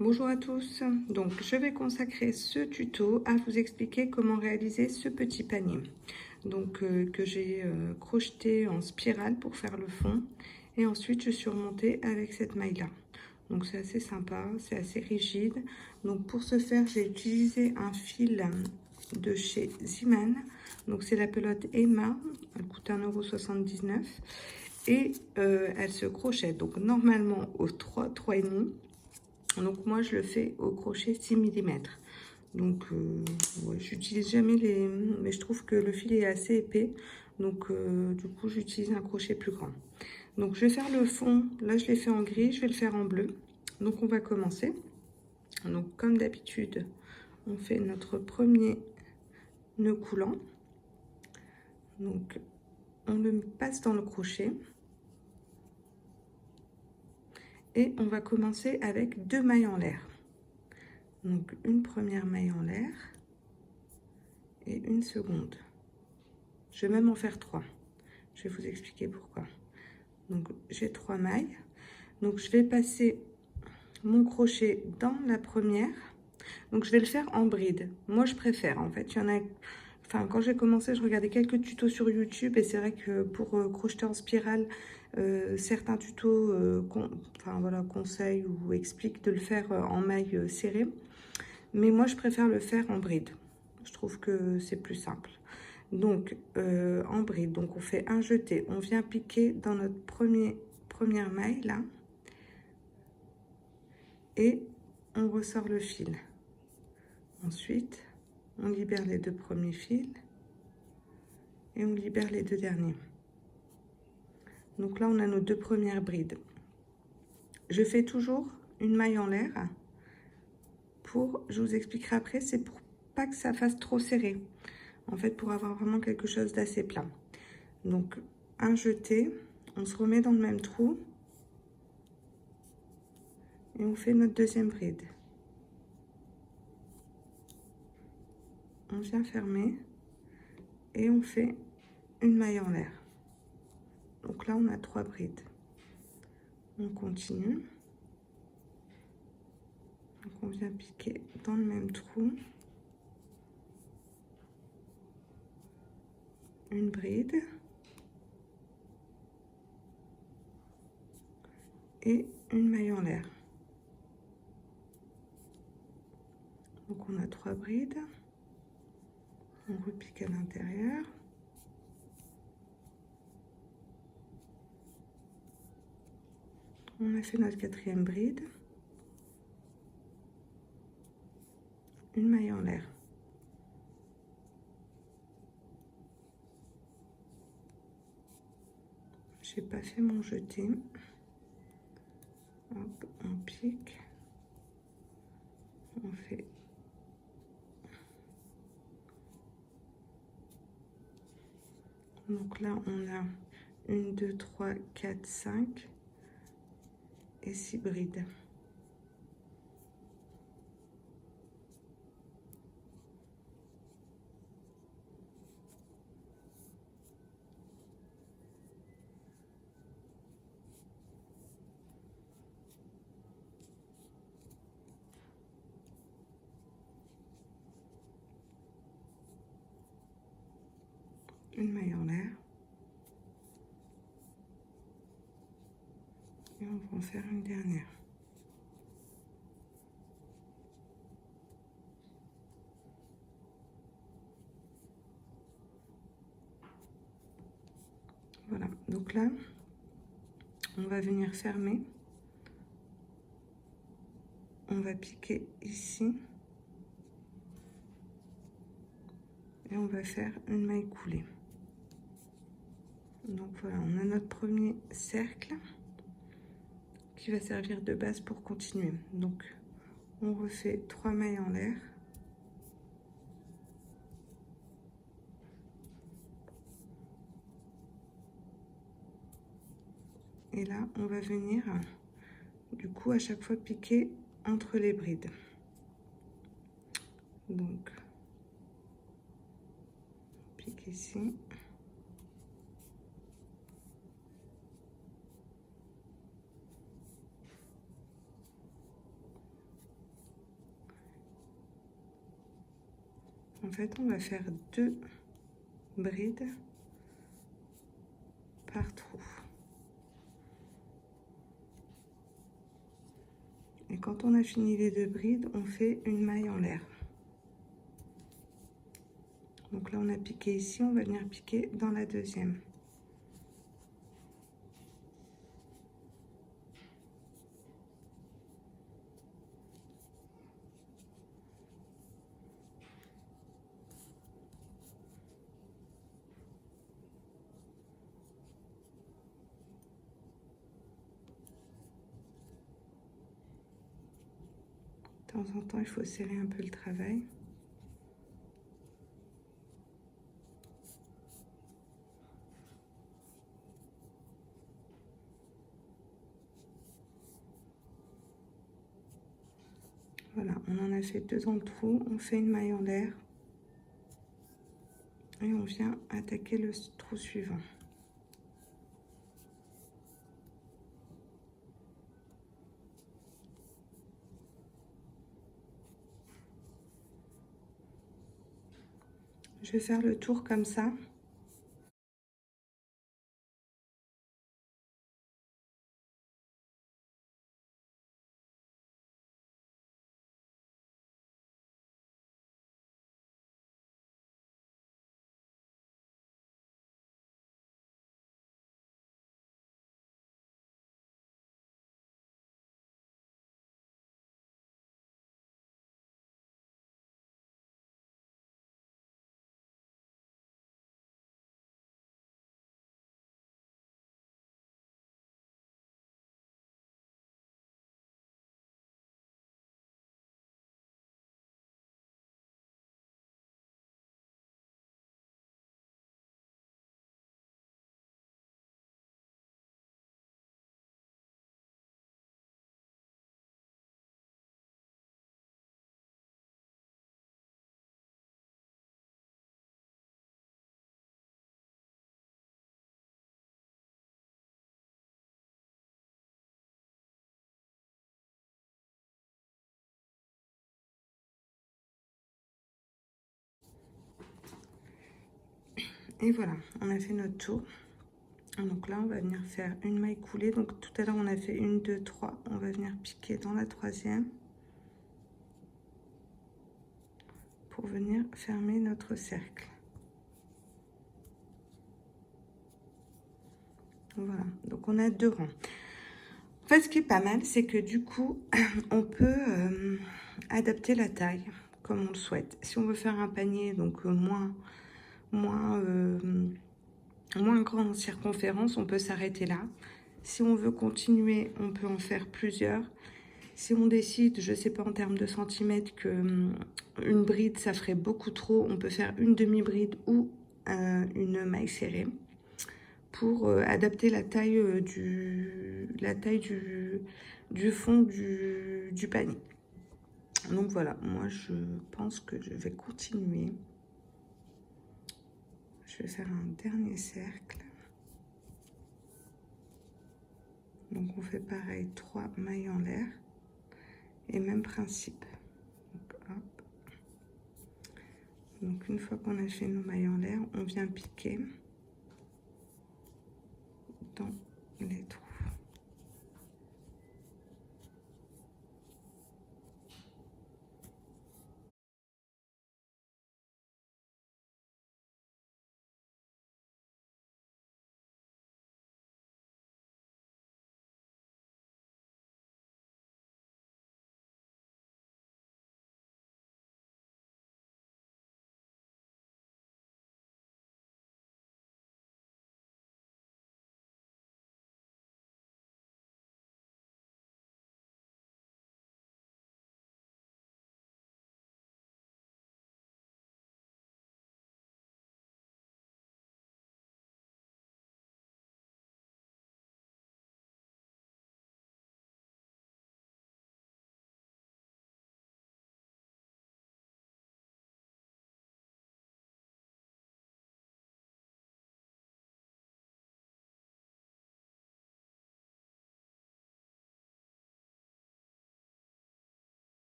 Bonjour à tous, donc je vais consacrer ce tuto à vous expliquer comment réaliser ce petit panier que j'ai crocheté en spirale pour faire le fond et ensuite je suis remontée avec cette maille là. Donc c'est assez sympa, c'est assez rigide. Donc pour ce faire, j'ai utilisé un fil de chez Ziman. Donc c'est la pelote Emma, elle coûte 1,79 € et elle se crochette donc normalement au 3,5. Donc moi je le fais au crochet 6 mm. Donc ouais, j'utilise jamais les... Mais je trouve que le fil est assez épais. Donc du coup j'utilise un crochet plus grand. Donc je vais faire le fond. Là je l'ai fait en gris, je vais le faire en bleu. Donc on va commencer. Donc comme d'habitude, on fait notre premier nœud coulant. Donc on le passe dans le crochet. Et on va commencer avec 2 mailles en l'air. Donc une première maille en l'air et une seconde. Je vais même en faire 3. Je vais vous expliquer pourquoi. Donc j'ai 3 mailles. Donc je vais passer mon crochet dans la première. Donc je vais le faire en bride. Moi je préfère en fait. Il y en a. Enfin, quand j'ai commencé, je regardais quelques tutos sur YouTube et c'est vrai que pour crocheter en spirale, certains tutos conseillent ou expliquent de le faire en maille serrée. Mais moi, je préfère le faire en bride. Je trouve que c'est plus simple. Donc, en bride, donc on fait un jeté. On vient piquer dans notre première maille, là. Et on ressort le fil. Ensuite, on libère les 2 premiers fils. Et on libère les 2 derniers. Donc là, on a nos 2 premières brides. Je fais toujours une maille en l'air. Je vous expliquerai après, c'est pour pas que ça fasse trop serré. En fait, pour avoir vraiment quelque chose d'assez plat. Donc, un jeté, on se remet dans le même trou. Et on fait notre deuxième bride. On vient fermer. Et on fait une maille en l'air. Donc là, on a 3 brides. On continue. Donc, on vient piquer dans le même trou. Une bride. Et une maille en l'air. Donc on a 3 brides, on repique à l'intérieur, on a fait notre 4e bride, une maille en l'air. J'ai pas fait mon jeté. Hop, on pique, on fait donc là on a 1, 2, 3, 4, 5 et 6 brides. Une maille en l'air. Et on va en faire une dernière. Voilà, donc là, on va venir fermer. On va piquer ici. Et on va faire une maille coulée. Donc voilà, on a notre premier cercle qui va servir de base pour continuer. Donc on refait 3 mailles en l'air. Et là, on va venir, du coup, à chaque fois piquer entre les brides. Donc, on pique ici. En fait, on va faire 2 brides par trou. Et quand on a fini les 2 brides, on fait une maille en l'air. Donc là, on a piqué ici, on va venir piquer dans la deuxième. De temps en temps, il faut serrer un peu le travail. Voilà, on en a fait 2 dans le trou, on fait une maille en l'air et on vient attaquer le trou suivant. Je vais faire le tour comme ça. Et voilà, on a fait notre tour. Donc là, on va venir faire une maille coulée. Donc tout à l'heure, on a fait 1, 2, 3. On va venir piquer dans la troisième pour venir fermer notre cercle. Voilà, donc on a 2 rangs. En fait, ce qui est pas mal, c'est que du coup, on peut adapter la taille comme on le souhaite. Si on veut faire un panier, donc moins grand en circonférence, on peut s'arrêter là. Si on veut continuer, on peut en faire plusieurs. Si on décide, je sais pas en termes de centimètres, que une bride, ça ferait beaucoup trop, on peut faire une demi-bride ou une maille serrée pour adapter la taille, du fond du panier. Donc voilà, moi je pense que je vais continuer. Je vais faire un dernier cercle. Donc on fait pareil, 3 mailles en l'air. Et même principe. Donc, hop. Donc une fois qu'on a fait nos mailles en l'air, on vient piquer dans les trous.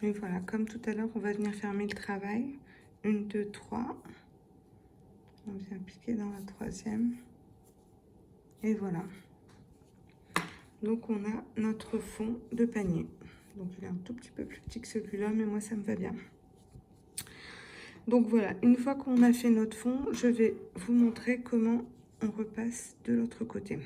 Et voilà, comme tout à l'heure, on va venir fermer le travail. 1, 2, 3. On vient piquer dans la troisième. Et voilà. Donc on a notre fond de panier. Donc il est un tout petit peu plus petit que celui-là, mais moi ça me va bien. Donc voilà, une fois qu'on a fait notre fond, je vais vous montrer comment on repasse de l'autre côté.